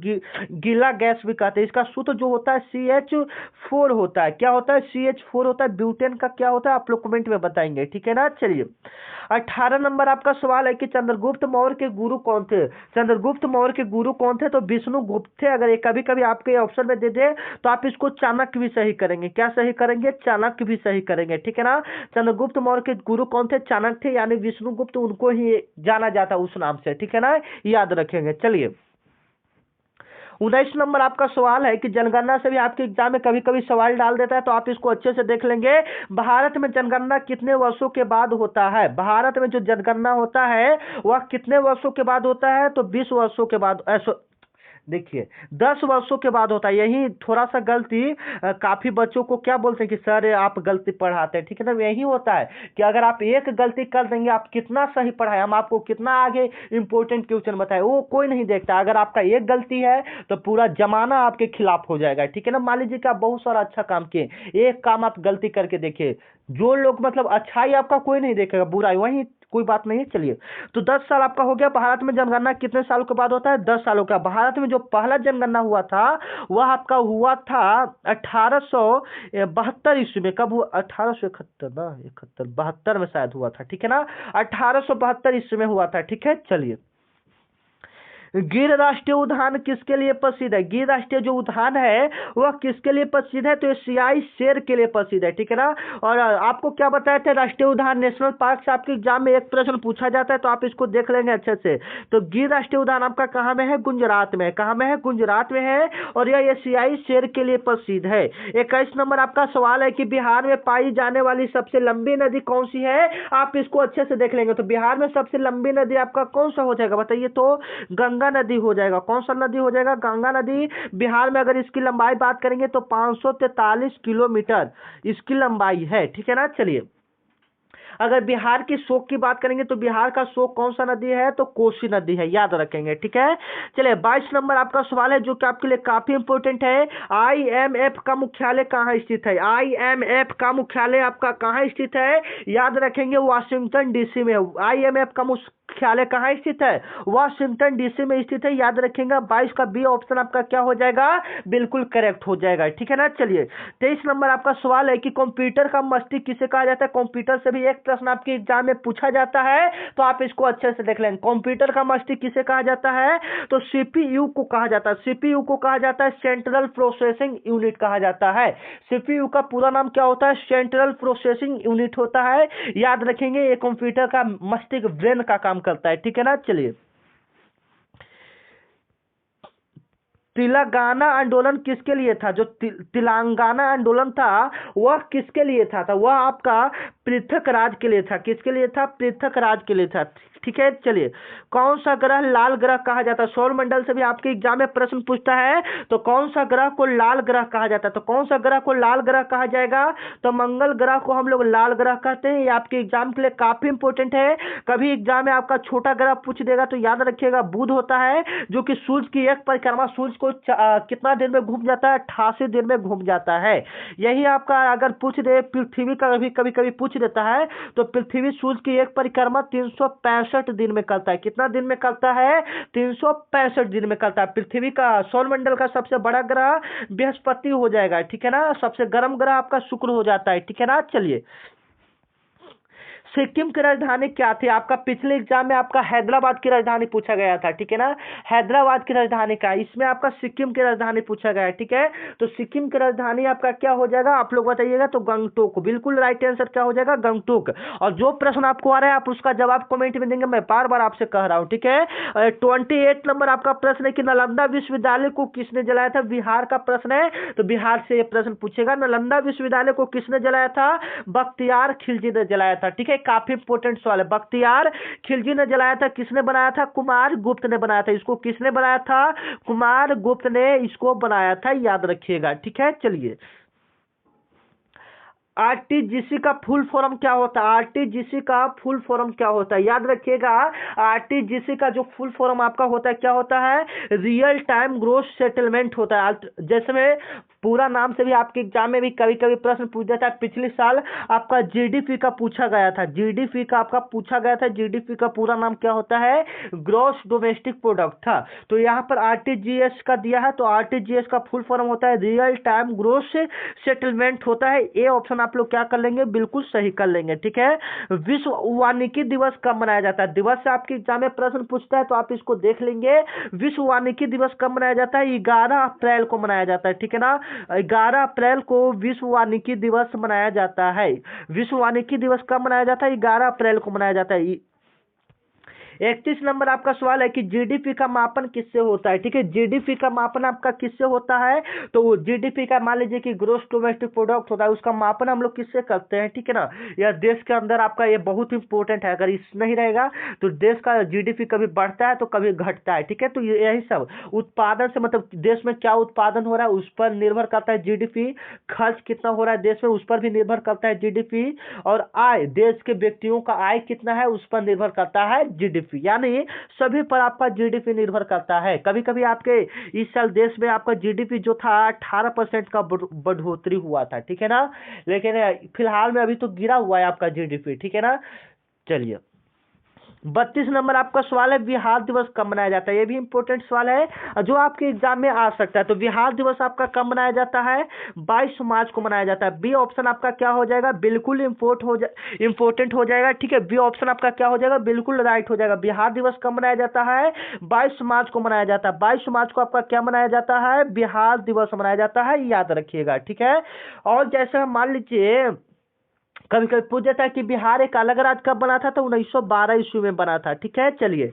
गीला गैस भी कहते हैं। इसका सूत्र जो होता है CH4 होता है। क्या होता है, CH4 होता है। ब्यूटेन का क्या होता है, आप लोग कमेंट में बताएंगे, ठीक है ना। चलिए 18 नंबर आपका सवाल है कि चंद्रगुप्त मौर्य के गुरु कौन थे। चंद्रगुप्त मौर्य के गुरु कौन थे, तो विष्णुगुप्त थे। अगर ये कभी कभी आपके ऑप्शन में दे दे तो आप इसको चाणक्य भी सही करेंगे। क्या सही करेंगे, चाणक्य भी सही करेंगे, ठीक है ना। चंद्रगुप्त मौर्य के गुरु कौन थे, चाणक्य थे, यानी विष्णुगुप्त, उनको ही जाना जाता उस नाम से, ठीक है ना, याद रखेंगे। चलिए 19 नंबर आपका सवाल है कि जनगणना से भी आपके एग्जाम में कभी कभी सवाल डाल देता है, तो आप इसको अच्छे से देख लेंगे। भारत में जनगणना कितने वर्षों के बाद होता है, भारत में जो जनगणना होता है वह कितने वर्षों के बाद होता है, तो 20 वर्षों के बाद, देखिए 10 वर्षों के बाद होता है। यही थोड़ा सा गलती काफी बच्चों को क्या बोलते हैं कि सर आप गलती पढ़ाते हैं, ठीक है ना। यही होता है कि अगर आप एक गलती कर देंगे, आप कितना सही पढ़ाए, हम आपको कितना आगे इंपॉर्टेंट क्वेश्चन बताए, वो कोई नहीं देखता। अगर आपका एक गलती है तो पूरा जमाना आपके खिलाफ हो जाएगा, ठीक है ना। मान लीजिए कि आप बहुत सारा अच्छा काम किए, एक काम आप गलती करके देखिए, जो लोग मतलब अच्छाई आपका कोई नहीं देखेगा, बुराई वही, कोई बात नहीं है। चलिए तो 10 साल आपका हो गया। भारत में जनगणना कितने सालों के बाद होता है, 10 सालों का। भारत में जो पहला जनगणना हुआ था वह आपका हुआ था 1872 ईस्वी में। कब हुआ, 1871 ना, 71 72 में शायद हुआ था, ठीक है ना। 1872 ईस्वी में हुआ था, ठीक है। चलिए गिर राष्ट्रीय उद्यान किसके लिए प्रसिद्ध है, गिर राष्ट्रीय जो उद्यान है वह किसके लिए प्रसिद्ध है, तो एशियाई शेर के लिए प्रसिद्ध है, ठीक है ना। और आपको क्या बताया था, राष्ट्रीय उद्यान नेशनल पार्क से आपके एग्जाम में एक प्रश्न पूछा जाता है, तो आप इसको देख लेंगे अच्छे से। तो गिर राष्ट्रीय उद्यान आपका कहाँ में है, गुजरात में। कहाँ में है, गुजरात में है, और यह एशियाई शेर के लिए प्रसिद्ध है। 21 नंबर आपका सवाल है कि बिहार में पाई जाने वाली सबसे लंबी नदी कौन सी है, आप इसको अच्छे से देख लेंगे। तो बिहार में सबसे लंबी नदी आपका कौन सा हो जाएगा, बताइए, तो गंगा नदी हो जाएगा। कौन सा नदी हो जाएगा, गंगा नदी। बिहार में अगर इसकी लंबाई बात करेंगे तो 543 किलोमीटर इसकी लंबाई है, ठीक है ना। चलिए अगर बिहार की शोक की बात करेंगे तो बिहार का शोक कौन सा नदी है, तो कोसी नदी है, याद रखेंगे, ठीक है। चलिए 22 नंबर आपका सवाल है जो कि आपके लिए काफी इंपोर्टेंट है। IMF का मुख्यालय कहाँ स्थित है, IMF का मुख्यालय आपका कहाँ स्थित है, याद रखेंगे, वाशिंगटन DC में। IMF का मुख्यालय कहाँ स्थित है, वाशिंगटन DC में स्थित है, याद रखेंगे। 22 का बी ऑप्शन आपका क्या हो जाएगा, बिल्कुल करेक्ट हो जाएगा, ठीक है ना। चलिए 23 नंबर आपका सवाल है कि कंप्यूटर का मस्तिष्क किसे कहा जाता है। कंप्यूटर से भी एक प्रश्न आपके एग्जाम में पूछा जाता है, तो आप इसको अच्छे से देख लेंगे। कंप्यूटर का मस्तिष्क किसे कहा जाता है, तो CPU को कहा जाता है। CPU को कहा जाता है सेंट्रल प्रोसेसिंग यूनिट कहा जाता है। CPU का पूरा नाम क्या होता है, सेंट्रल प्रोसेसिंग यूनिट होता है, याद रखेंगे। ये कंप्यूटर का मस्तिष्क, ब्रेन का काम करता है, ठीक है ना। चलिए तेलंगाना आंदोलन किसके लिए था, जो तेलंगाना आंदोलन था वह किसके लिए था वह आपका पृथक राज के लिए था। किसके लिए था, पृथक राज के लिए था, ठीक है। चलिए कौन सा ग्रह लाल ग्रह कहा जाता है, सौर मंडल से भी आपके एग्जाम में प्रश्न पूछता है, तो कौन सा ग्रह को लाल ग्रह कहा जाता है, तो कौन सा ग्रह को लाल ग्रह कहा जाएगा, तो मंगल ग्रह को हम लोग लाल ग्रह कहते हैं। ये आपके एग्जाम के लिए काफी इंपोर्टेंट है। कभी एग्जाम में आपका छोटा ग्रह पूछ देगा तो याद रखिएगा, बुध होता है, जो कि सूर्य की एक परिक्रमा, सूर्य को कितना दिन में घूम जाता है, 88 दिन में घूम जाता है। यही आपका अगर पूछ दे, पृथ्वी का भी कभी कभी पूछ देता है, तो पृथ्वी सूर्य की एक परिक्रमा 365 दिन में करता है। कितना दिन में करता है, 365 दिन में करता है। पृथ्वी का सौर मंडल का सबसे बड़ा ग्रह बृहस्पति हो जाएगा, ठीक है ना। सबसे गर्म ग्रह आपका शुक्र हो जाता है, ठीक है ना। चलिए सिक्किम की राजधानी क्या थी, आपका पिछले एग्जाम में आपका हैदराबाद की राजधानी पूछा गया था, ठीक है ना। हैदराबाद की राजधानी का, इसमें आपका सिक्किम की राजधानी पूछा गया है, ठीक है। तो सिक्किम की राजधानी आपका क्या हो जाएगा, आप लोग बताइएगा, तो गंगटोक, बिल्कुल राइट आंसर क्या हो जाएगा, गंगटोक। और जो प्रश्न आपको आ रहा है आप उसका जवाब कमेंट में देंगे, मैं बार बार आपसे कह रहा हूं, ठीक है। 28 नंबर आपका प्रश्न है कि नालंदा विश्वविद्यालय को किसने जलाया था, बिहार का प्रश्न है, तो बिहार से यह प्रश्न पूछेगा। नालंदा विश्वविद्यालय को किसने जलाया था, बख्तियार खिलजी ने जलाया था, ठीक है। काफी इंपोर्टेंट सवाल है, बख्तियार खिलजी ने जलाया था। किसने बनाया था, कुमार गुप्त ने बनाया था। इसको किसने बनाया था, कुमार गुप्त ने इसको बनाया था, याद रखिएगा, ठीक है। चलिए आरटीजीसी का फुल फॉर्म क्या होता है? आरटीजीसी का फुल फॉर्म क्या होता है? याद रखिएगा, आरटीजीसी का जो फुल फॉर्म आपका होता है क्या होता है? रियल टाइम ग्रोस सेटलमेंट होता है। जैसे में पूरा नाम से भी आपके एग्जाम में भी कभी कभी प्रश्न पूछ जाता है। पिछले साल आपका जीडीपी का पूछा गया था, जीडीपी का आपका पूछा गया था, जीडीपी का पूरा नाम क्या होता है? ग्रॉस डोमेस्टिक प्रोडक्ट था। तो यहाँ पर आरटीजीएस का दिया है, तो आरटीजीएस का फुल फॉर्म होता है रियल टाइम ग्रोस सेटलमेंट होता है। ए ऑप्शन आप लोग क्या कर लेंगे? बिल्कुल सही कर लेंगे, ठीक है। विश्व वानिकी दिवस कब मनाया जाता है? दिवस से आपके एग्जाम में प्रश्न पूछता है तो आप इसको देख लेंगे। विश्व वानिकी दिवस कब मनाया जाता है? 11 अप्रैल को मनाया जाता है, ठीक है ना। 11 अप्रैल को विश्व वानिकी दिवस मनाया जाता है। विश्व वानिकी दिवस कब मनाया जाता है? 11 अप्रैल को मनाया जाता है। 31 नंबर आपका सवाल है कि जीडीपी का मापन किससे होता है? ठीक है, जीडीपी का मापन आपका किससे होता है? तो वो जीडीपी का मान लीजिए कि ग्रोस डोमेस्टिक प्रोडक्ट होता है, उसका मापन हम लोग किससे करते हैं? ठीक है ना। यह देश के अंदर आपका ये बहुत इंपॉर्टेंट है। अगर इस नहीं रहेगा तो देश का जीडीपी कभी बढ़ता है तो कभी घटता है, ठीक है। तो यही सब उत्पादन से, मतलब देश में क्या उत्पादन हो रहा है उस पर निर्भर करता है जीडीपी। खर्च कितना हो रहा है देश में उस पर भी निर्भर करता है जीडीपी। और आय, देश के व्यक्तियों का आय कितना है उस पर निर्भर करता है जीडीपी। यानी सभी पर आपका जीडीपी निर्भर करता है। कभी कभी आपके इस साल देश में आपका जीडीपी जो था 18% का बढ़ोतरी हुआ था, ठीक है ना। लेकिन फिलहाल में अभी तो गिरा हुआ है आपका जीडीपी, ठीक है ना। चलिए, 32 नंबर आपका सवाल है बिहार दिवस कब मनाया जाता है? ये भी इंपॉर्टेंट सवाल है जो आपके एग्जाम में आ सकता है। तो बिहार दिवस आपका कब मनाया जाता है? 22 मार्च को मनाया जाता है। बी ऑप्शन आपका क्या हो जाएगा? बिल्कुल इंपॉर्टेंट हो जाएगा, ठीक है। बी ऑप्शन आपका क्या हो जाएगा? बिल्कुल राइट हो जाएगा। बिहार दिवस कब मनाया जाता है? 22 मार्च को मनाया जाता है। 22 मार्च को आपका क्या मनाया जाता है? बिहार दिवस मनाया जाता है, याद रखिएगा, ठीक है। और जैसे हम मान लीजिए कभी कभी पूछ जाता है कि बिहार एक अलग राज्य कब बना था? तो 1912 ईस्वी में बना था, ठीक है। चलिए,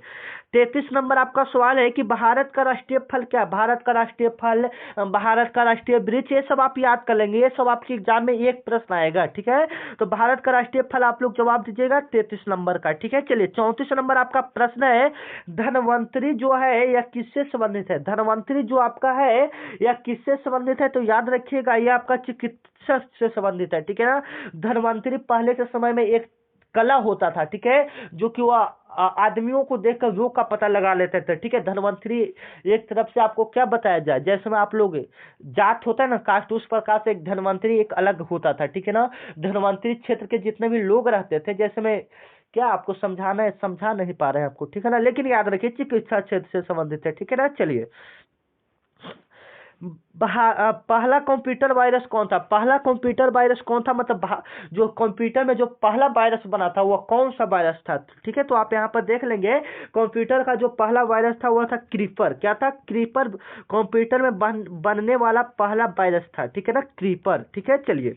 33 नंबर आपका सवाल है कि भारत का राष्ट्रीय फल क्या? भारत का राष्ट्रीय फल, भारत का राष्ट्रीय वृक्ष, ये सब आप याद कर लेंगे। ये सब आपके एग्जाम में एक प्रश्न आएगा, ठीक है। तो भारत का राष्ट्रीय फल आप लोग जवाब दीजिएगा 33 नंबर का, ठीक है। चलिए, 34 नंबर आपका प्रश्न है धनवंतरी जो है यह किससे संबंधित है? धनवंतरी जो आपका है यह किससे संबंधित है? तो याद रखिएगा यह आपका चिकित्सा से संबंधित है, ठीक है ना। धनवंतरी पहले के समय में एक कला होता था, ठीक है, जो कि वह आदमियों को देखकर रोग का पता लगा लेते थे, ठीक है। धनवंतरी एक तरफ से आपको क्या बताया जाए, जैसे में आप लोग जात होता है ना, कास्ट, उस प्रकार से एक धनवंतरी एक अलग होता था, ठीक है ना। धनवंतरी क्षेत्र के जितने भी लोग रहते थे, जैसे में क्या आपको समझाना है, समझा नहीं पा रहे हैं आपको, ठीक है ना। लेकिन याद रखिए चिकित्सा क्षेत्र से संबंधित है, ठीक है ना। चलिए, पहला कंप्यूटर वायरस कौन था? पहला कंप्यूटर वायरस कौन था, मतलब जो कंप्यूटर में जो पहला वायरस बना था वह कौन सा वायरस था? ठीक है, तो आप यहाँ पर देख लेंगे कंप्यूटर का जो पहला वायरस था वह था क्रीपर। क्या था? क्रीपर कंप्यूटर में बनने वाला पहला वायरस था, ठीक है ना, क्रीपर, ठीक है। चलिए,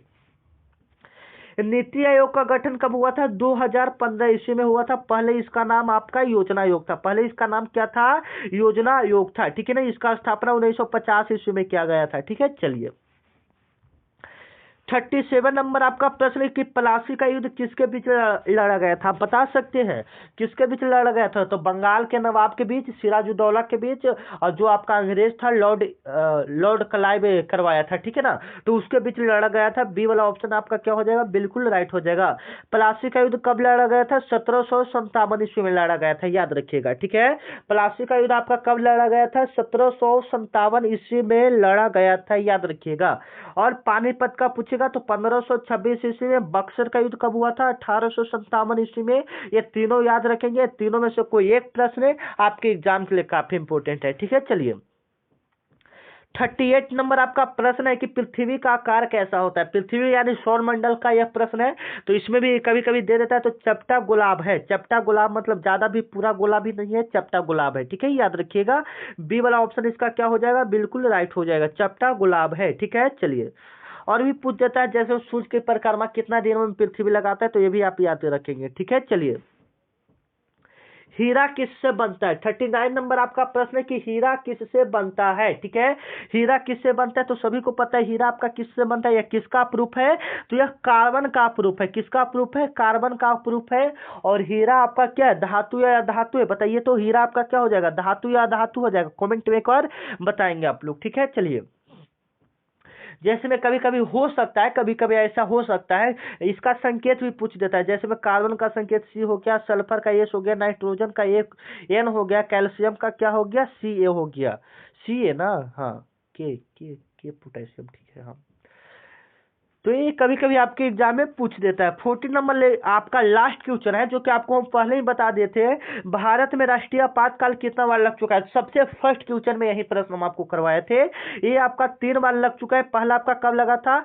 नीति आयोग का गठन कब हुआ था? 2015 ईस्वी में हुआ था। पहले इसका नाम आपका योजना आयोग था। पहले इसका नाम क्या था? योजना आयोग था, ठीक है ना। इसका स्थापना 1950 ईस्वी में किया गया था, ठीक है। चलिए, 37 नंबर आपका प्रश्न है कि प्लासी का युद्ध किसके बीच लड़ा गया था? आप बता सकते हैं किसके बीच लड़ा गया था? तो बंगाल के नवाब के बीच, सिराजुद्दौला के बीच, और जो आपका अंग्रेज था लॉर्ड क्लाइव करवाया था, ठीक है ना। तो उसके बीच लड़ा गया था। बी वाला ऑप्शन आपका क्या हो जाएगा? बिल्कुल राइट हो जाएगा। प्लासी का युद्ध कब लड़ा गया था? 1757 ईस्वी में लड़ा गया था, याद रखिएगा, ठीक है। प्लासी का युद्ध आपका कब लड़ा गया था? 1757 ईस्वी में लड़ा गया था, याद रखिएगा। और पानीपत का पूछेगा तो 1526 ईस्वी में। बक्सर का युद्ध कब हुआ था? 1857 ईस्वी में। ये तीनों याद रखेंगे। तीनों में से कोई एक प्रश्न आपके एग्जाम के लिए काफी इंपॉर्टेंट है, ठीक है। चलिए, 38 नंबर आपका प्रश्न है कि पृथ्वी का आकार कैसा होता है? पृथ्वी यानी सौर मंडल का यह प्रश्न है। तो इसमें भी कभी कभी दे देता है, तो चपटा गुलाब है। चपटा गुलाब मतलब ज्यादा भी पूरा गुलाब ही नहीं है, चपटा गुलाब है, ठीक है, याद रखिएगा। बी वाला ऑप्शन इसका क्या हो जाएगा? बिल्कुल राइट हो जाएगा, चपटा गुलाब है, ठीक है। चलिए, और भी पूछ जाता है जैसे सूर्य की परिक्रमा कितना दिनों में पृथ्वी लगाता है, तो ये भी आप याद रखेंगे, ठीक है। चलिए, हीरा किससे बनता है? 39 नंबर आपका प्रश्न है कि हीरा किससे बनता है, ठीक है। हीरा किससे बनता है? तो सभी को पता है हीरा आपका किससे बनता है। यह किसका प्रूफ है? तो यह कार्बन का प्रूफ है। किसका प्रूफ है? कार्बन का प्रूफ है। और हीरा आपका क्या है? धातु या धातु है? बताइए तो हीरा आपका क्या हो जाएगा? धातु या धातु हो जाएगा? कॉमेंट में एक बार बताएंगे आप लोग, ठीक है। चलिए, जैसे में कभी कभी हो सकता है, कभी कभी ऐसा हो सकता है, इसका संकेत भी पूछ देता है। जैसे में कार्बन का संकेत सी हो गया, सल्फर का एस हो गया, नाइट्रोजन का एक एन हो गया, कैल्शियम का क्या हो गया, सी ए हो गया, सी ए ना, हाँ, के पोटेशियम, ठीक है, हाँ। तो ये कभी कभी आपके एग्जाम में पूछ देता है। 14 नंबर ले आपका लास्ट क्वेश्चन है, जो कि आपको हम पहले ही बता देते हैं। भारत में राष्ट्रीय आपातकाल कितना बार लग चुका है? सबसे फर्स्ट क्वेश्चन में यही प्रश्न हम आपको करवाए थे। ये आपका 3 बार लग चुका है। पहला आपका कब लगा था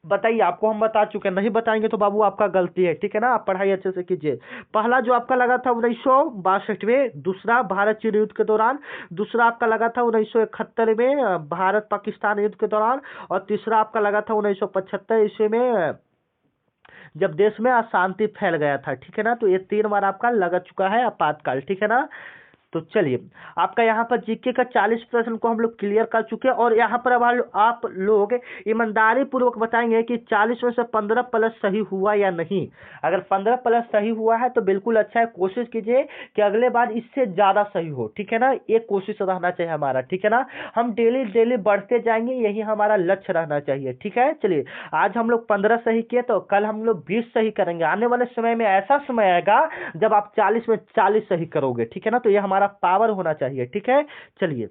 बताइए, आपको हम बता चुके हैं, नहीं बताएंगे तो बाबू आपका गलती है, ठीक है ना। आप पढ़ाई अच्छे से कीजिए। पहला जो आपका लगा था 1962 में, दूसरा भारत चीन युद्ध के दौरान, दूसरा आपका लगा था 1971 में भारत पाकिस्तान युद्ध के दौरान, और तीसरा आपका लगा था 1975 ईस्वी में जब देश में अशांति फैल गया था, ठीक है ना। तो ये 3 बार आपका लग चुका है आपातकाल, ठीक है ना। तो चलिए, आपका यहाँ पर जीके का 40 प्रश्न को हम लोग क्लियर कर चुके हैं, और यहाँ पर अब आप लोग ईमानदारी पूर्वक बताएंगे कि 40 में से 15 प्लस सही हुआ या नहीं। अगर 15 प्लस सही हुआ है तो बिल्कुल अच्छा है, कोशिश कीजिए कि अगले बार इससे ज्यादा सही हो, ठीक है ना। एक कोशिश रहना चाहिए हमारा, ठीक है ना। हम डेली डेली बढ़ते जाएंगे, यही हमारा लक्ष्य रहना चाहिए, ठीक है। चलिए, आज हम लोग 15 सही किए, तो कल हम लोग 20 सही करेंगे। आने वाले समय में ऐसा समय आएगा जब आप 40 में 40 सही करोगे, ठीक है ना। तो ये हमारा पावर होना चाहिए, ठीक है। चलिए,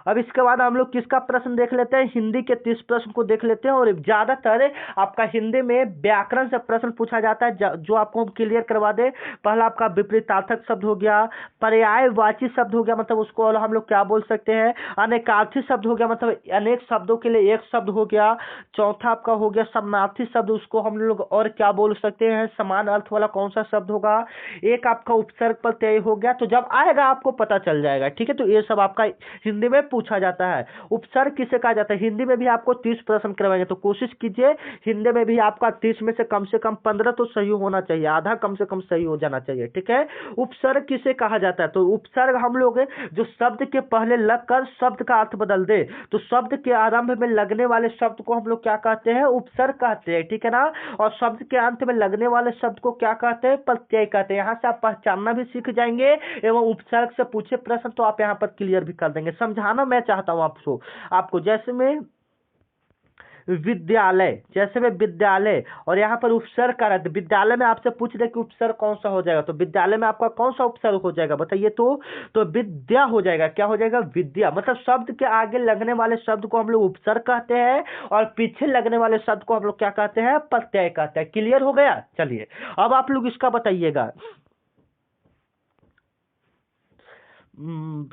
अब इसके बाद हम लोग किसका प्रश्न देख लेते हैं, हिंदी के 30 प्रश्न को देख लेते हैं। और ज्यादातर आपका हिंदी में व्याकरण से प्रश्न पूछा जाता है, जो आपको हम क्लियर करवा दे। पहला आपका विपरीतार्थक शब्द हो गया, पर्यायवाची शब्द हो गया, मतलब उसको हम लोग क्या बोल सकते हैं, अनेकार्थी शब्द हो गया, मतलब अनेक शब्दों के लिए एक शब्द हो गया। चौथा आपका हो गया समानार्थी शब्द, उसको हम लोग और क्या बोल सकते हैं, समान अर्थ वाला कौन सा शब्द होगा। एक आपका उपसर्ग प्रत्यय हो गया। तो जब आएगा आपको पता चल जाएगा, ठीक है। तो ये सब आपका हिंदी में पूछा जाता है। उपसर्ग किसे कहा जाता है, हिंदी में भी आपको 30 प्रश्न करवाएंगे, तो कोशिश कीजिए हिंदी में भी आपका 30 में से कम 15 तो सही होना चाहिए, आधा कम से कम सही हो जाना चाहिए, ठीक है। उपसर्ग किसे कहा जाता है, तो उपसर्ग हम लोग जो शब्द के पहले लगकर शब्द का अर्थ बदल दे, तो शब्द के आरंभ में लगने वाले शब्द को हम लोग क्या कहते हैं, उपसर्ग कहते हैं, ठीक है ना। और शब्द के अंत में लगने वाले शब्द को क्या कहते हैं, प्रत्यय कहते हैं। यहां से आप पहचानना भी सीख जाएंगे, एवं उपसर्ग से पूछे प्रश्न तो आप यहां पर क्लियर भी कर देंगे। समझाना मैं चाहता हूं आपको जैसे में विद्यालय, जैसे में विद्यालय, और यहाँ पर उपसर्ग का रहता है। विद्यालय में आपसे पूछ रहे कि उपसर्ग कौन सा हो जाएगा, तो विद्यालय में आपका कौन सा उपसर्ग हो जाएगा बताइए। तो विद्या हो जाएगा, क्या हो जाएगा, विद्या। मतलब शब्द के आगे लगने वाले शब्द को हम लोग उपसर्ग कहते हैं, और पीछे लगने वाले शब्द को हम लोग क्या कहते हैं, प्रत्यय कहते हैं। क्लियर हो गया। चलिए, अब आप लोग इसका बताइएगा।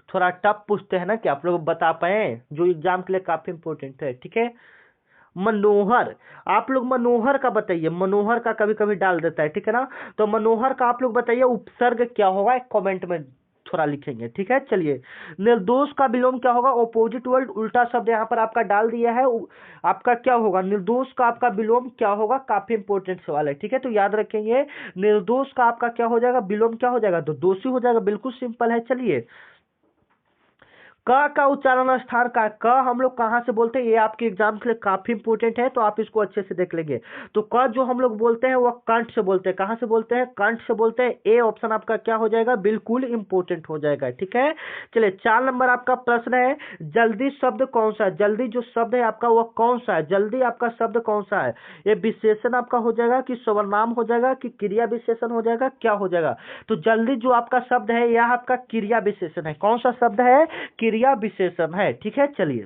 थोड़ा टफ पूछते हैं ना, कि आप लोग बता पाए, जो एग्जाम के लिए काफी इंपॉर्टेंट है, ठीक है। मनोहर, आप लोग मनोहर का बताइए। मनोहर का कभी कभी डाल देता है, ठीक है ना। तो मनोहर का आप लोग बताइए उपसर्ग क्या होगा, कमेंट में थोड़ा लिखेंगे, ठीक है। चलिए, निर्दोष का विलोम क्या होगा, ऑपोजिट वर्ड, उल्टा शब्द यहाँ पर आपका डाल दिया है। आपका क्या होगा, निर्दोष का आपका विलोम क्या होगा, काफी इंपॉर्टेंट सवाल है, ठीक है। तो याद रखेंगे, निर्दोष का आपका क्या हो जाएगा, विलोम क्या हो जाएगा, तो दोषी हो जाएगा। बिल्कुल सिंपल है। चलिए, क का उच्चारण स्थान का, क हम लोग कहाँ से बोलते हैं, ये आपके एग्जाम के लिए काफी इंपॉर्टेंट है, तो आप इसको अच्छे से देख लेंगे। तो क जो हम लोग बोलते हैं वह कंठ से बोलते हैं। कहाँ से बोलते हैं, कंठ से बोलते हैं। ए ऑप्शन आपका क्या हो जाएगा, बिल्कुल इंपॉर्टेंट हो जाएगा, ठीक है। चलिए, 4 नंबर आपका प्रश्न है, जल्दी शब्द कौन सा है। जल्दी जो शब्द है आपका वह कौन सा है, जल्दी आपका शब्द कौन सा है। ये विशेषण आपका हो जाएगा, कि सर्वनाम हो जाएगा, कि क्रिया विशेषण हो जाएगा, क्या हो जाएगा। तो जल्दी जो आपका शब्द है यह आपका क्रिया विशेषण है। कौन सा शब्द है, क्रिया विशेषण है, ठीक है। चलिए,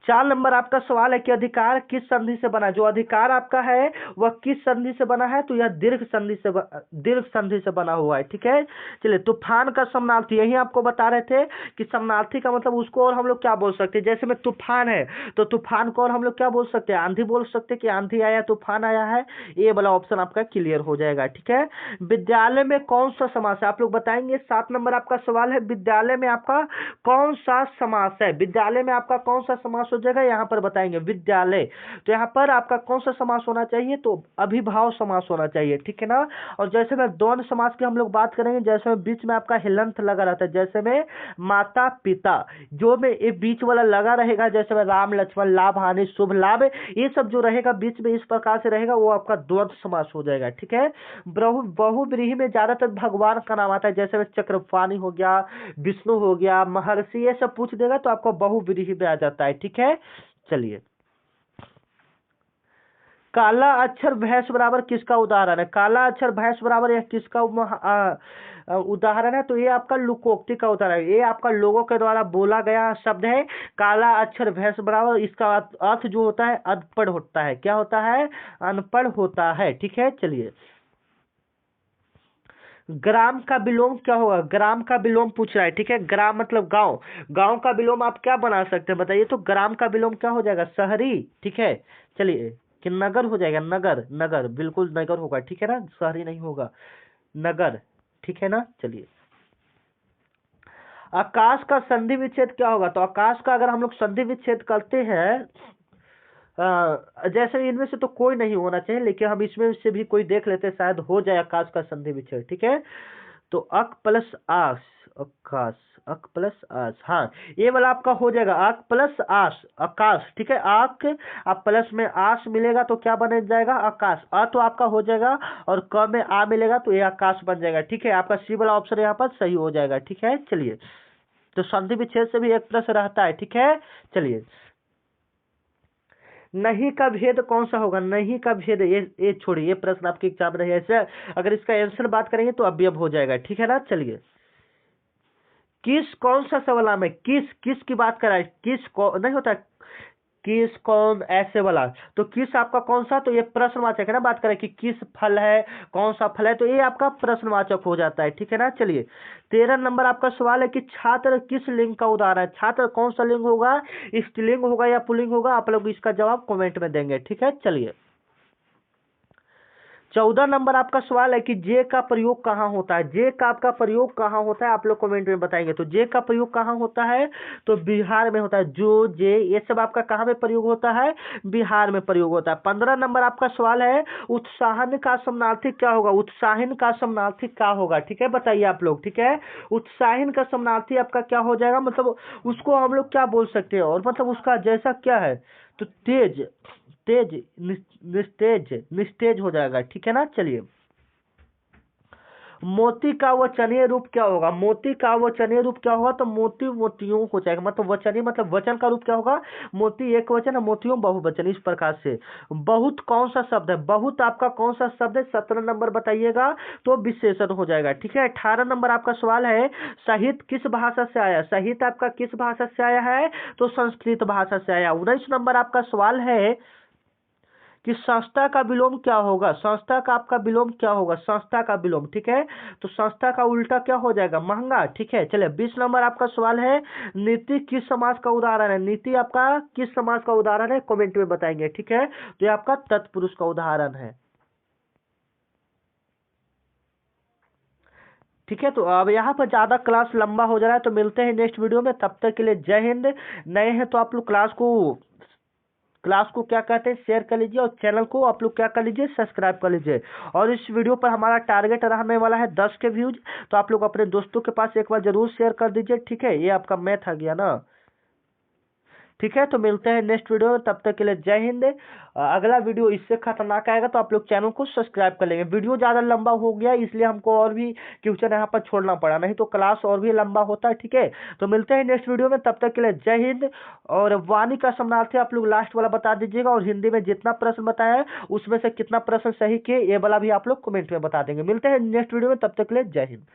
4 नंबर आपका सवाल है कि अधिकार किस संधि से बना है। जो अधिकार आपका है वह किस संधि से बना है, तो यह दीर्घ संधि से बना हुआ है, ठीक है। चलिए, तूफान का समानार्थी, यही आपको बता रहे थे कि समानार्थी का मतलब उसको और हम लोग क्या बोल सकते हैं। जैसे में तूफान है, तो तूफान को और हम लोग क्या बोल सकते हैं, आंधी बोल सकते हैं, कि आंधी आया, तूफान आया है। ये वाला ऑप्शन आपका क्लियर हो जाएगा, ठीक है। विद्यालय में कौन सा समास है, आप लोग बताएंगे। 7 नंबर आपका सवाल है, विद्यालय में आपका कौन सा समास है। विद्यालय में आपका कौन सा समास हो जाएगा, यहाँ पर बताएंगे विद्यालय, तो यहाँ पर आपका कौन सा समास होना चाहिए, तो अभिभाव समास होना चाहिए, ठीक है ना। और जैसे में द्वंद्व समास की हम लोग बात करेंगे, जैसे में बीच में आपका हिलंत लगा रहता है, जैसे में माता पिता, जो में ये बीच वाला लगा रहेगा, जैसे में राम लक्ष्मण, लाभ हानि शुभ लाभ, ये सब जो रहेगा बीच में इस प्रकार से रहेगा, वो आपका द्वंद्व समास हो जाएगा, ठीक है। बहुव्रीहि में ज्यादातर भगवान का नाम आता है, जैसे में चक्रपाणि हो गया, विष्णु हो गया, महर्षि, ये सब पूछ देगा तो आपको बहुव्रीहि में आ जाता है, ठीक है। चलिए, काला अक्षर भैंस बराबर किसका उदाहरण है, काला अक्षर भैंस बराबर यह किसका उदाहरण है, तो ये आपका लुकोक्ति का उदाहरण है, ये आपका लोगों के द्वारा बोला गया शब्द है। काला अक्षर भैंस बराबर, इसका अर्थ जो होता है अनपढ़ होता है, क्या होता है, अनपढ़ होता है, ठीक है। चलिए, ग्राम का विलोम क्या होगा, ग्राम का विलोम पूछ रहा है, ठीक है। ग्राम मतलब गांव, गांव का विलोम आप क्या बना सकते हैं बताइए, तो ग्राम का विलोम क्या हो जाएगा, शहरी, ठीक है। चलिए, कि नगर हो जाएगा, नगर, नगर बिल्कुल नगर होगा, ठीक है ना, शहरी नहीं होगा, नगर, ठीक है ना। चलिए, आकाश का संधि विच्छेद क्या होगा, तो आकाश का अगर हम लोग संधि विच्छेद करते हैं, जैसे इनमें से तो कोई नहीं होना चाहिए, लेकिन हम इसमें से भी कोई देख लेते हैं, शायद हो जाए आकाश का संधि विच्छेद, ठीक है। तो अक प्लस आस, आकाश, अक प्लस आस, हाँ ये वाला आपका हो जाएगा, अक प्लस आस, आकाश, ठीक है। आक अब प्लस में आस मिलेगा तो क्या बन जाएगा, आकाश। अ तो आपका हो जाएगा और क में आ मिलेगा तो ये आकाश बन जाएगा, ठीक है। आपका सी वाला ऑप्शन यहाँ पर सही हो जाएगा, ठीक है। चलिए, तो संधि विच्छेद से भी एक प्रश्न रहता है, ठीक है। चलिए, नहीं का भेद कौन सा होगा, नहीं का भेद, ये छोड़िए, ये प्रश्न आपके एग्जाम में नहीं है, ऐसे अगर इसका आंसर बात करेंगे तो अवयव हो जाएगा, ठीक है ना। चलिए, किस कौन सा सवाल में किस किस की बात कर रहा है, किस कौन नहीं होता, किस कौन ऐसे वाला, तो किस आपका कौन सा, तो ये प्रश्नवाचक है ना, बात करें कि किस फल है, कौन सा फल है, तो ये आपका प्रश्नवाचक हो जाता है, ठीक है ना। चलिए, 13 नंबर आपका सवाल है कि छात्र किस लिंग का उदाहरण है, छात्र कौन सा लिंग होगा, स्त्रीलिंग होगा या पुल्लिंग होगा, आप लोग इसका जवाब कमेंट में देंगे, ठीक है। चलिए, 14 नंबर आपका सवाल है कि जे का प्रयोग कहाँ होता है, जे का आपका प्रयोग कहाँ होता है, आप लोग कमेंट में बताएंगे। तो जे का प्रयोग कहाँ होता है, तो बिहार में होता है, जो जे ये सब आपका कहाँ में प्रयोग होता है, बिहार में प्रयोग होता है। 15 नंबर आपका सवाल है, उत्साहन का समानार्थी क्या होगा, उत्साहन का समानार्थी क्या होगा, ठीक है, बताइए आप लोग, ठीक है। उत्साहन का समानार्थी आपका क्या हो जाएगा, मतलब उसको हम लोग क्या बोल सकते हैं, और मतलब उसका जैसा क्या है, तो तेज, तेज, निस्तेज, निस्तेज हो जाएगा, ठीक है ना। चलिए, मोती का वचनीय रूप क्या होगा, मोती का वचनीय रूप क्या होगा, तो मोती मोतियों हो जाएगा, मतलब वचनीय मतलब वचन का रूप क्या होगा, मोती एक वचन, मोतियों बहुवचन, इस प्रकार से। बहुत कौन सा शब्द है, बहुत आपका कौन सा शब्द है, 17 नंबर बताइएगा तो विशेषण हो जाएगा, ठीक है। 18 नंबर आपका सवाल है, साहित्य किस भाषा से आया, साहित्य आपका किस भाषा से आया है, तो संस्कृत भाषा से आया। 19 नंबर आपका सवाल है कि संस्था का विलोम क्या होगा, संस्था का आपका विलोम क्या होगा, संस्था का विलोम, ठीक है। तो संस्था का उल्टा क्या हो जाएगा, महंगा, ठीक है। चलिए, 20 नंबर आपका सवाल है, नीति किस समाज का उदाहरण है, नीति आपका किस समाज का उदाहरण है, कमेंट में बताएंगे, ठीक है। तो ये आपका तत्पुरुष का उदाहरण है, ठीक है। तो अब यहाँ पर ज्यादा क्लास लंबा हो जा रहा है, तो मिलते हैं नेक्स्ट वीडियो में, तब तक के लिए जय हिंद। नए हैं तो आप लोग क्लास को क्या कहते हैं, शेयर कर लीजिए, और चैनल को आप लोग क्या कर लीजिए, सब्सक्राइब कर लीजिए। और इस वीडियो पर हमारा टारगेट रहने वाला है 10 के व्यूज, तो आप लोग अपने दोस्तों के पास एक बार जरूर शेयर कर दीजिए, ठीक है। ये आपका मैथ आ गया ना, ठीक है। तो मिलते हैं नेक्स्ट वीडियो में, तब तक के लिए जय हिंद। अगला वीडियो इससे खतरनाक आएगा, तो आप लोग चैनल को सब्सक्राइब कर लेंगे। वीडियो ज़्यादा लंबा हो गया इसलिए हमको और भी क्वेश्चन यहाँ पर छोड़ना पड़ा, नहीं तो क्लास और भी लंबा होता है, ठीक है। तो मिलते हैं नेक्स्ट वीडियो में, तब तक के लिए जय हिंद। और वाणी का समानार्थी आप लोग लास्ट वाला बता दीजिएगा, और हिंदी में जितना प्रश्न बताया है उसमें से कितना प्रश्न सही किए, ये वाला भी आप लोग कमेंट में बता देंगे। मिलते हैं नेक्स्ट वीडियो में, तब तक के लिए जय हिंद।